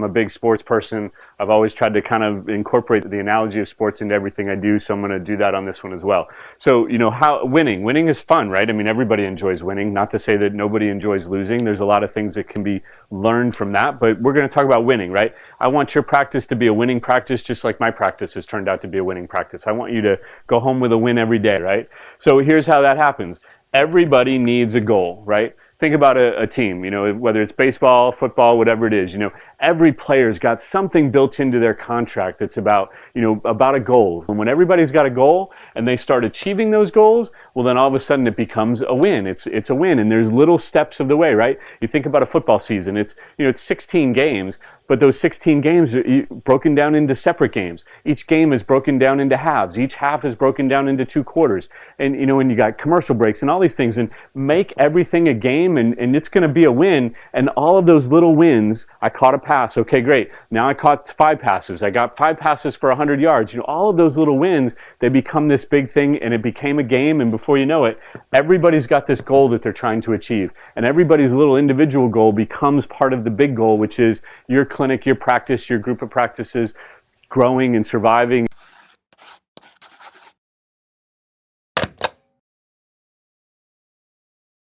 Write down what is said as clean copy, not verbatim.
I'm a big sports person. I've always tried to kind of incorporate the analogy of sports into everything I do, so I'm going to do that on this one as well. So, how winning is fun, right? I mean, everybody enjoys winning. Not to say that nobody enjoys losing. There's a lot of things that can be learned from that, but we're going to talk about winning, right? I want your practice to be a winning practice, just like my practice has turned out to be a winning practice. I want you to go home with a win every day, right? So here's how that happens. Everybody needs a goal, right? Think about a team, whether it's baseball, football, whatever it is, every player's got something built into their contract that's about a goal. And when everybody's got a goal and they start achieving those goals, well, then all of a sudden it becomes a win. It's a win. And there's little steps of the way, right? You think about a football season, it's 16 games, but those 16 games are broken down into separate games. Each game is broken down into halves. Each half is broken down into 2 quarters. And, and you got commercial breaks and all these things. And make everything a game, and it's going to be a win. And all of those little wins, I caught a pass. Okay, great. Now I caught 5 passes. I got 5 passes for 100 yards. All of those little wins, they become this big thing, and it became a game. And before you know it, everybody's got this goal that they're trying to achieve. And everybody's little individual goal becomes part of the big goal, which is your clinic, your practice, your group of practices growing and surviving.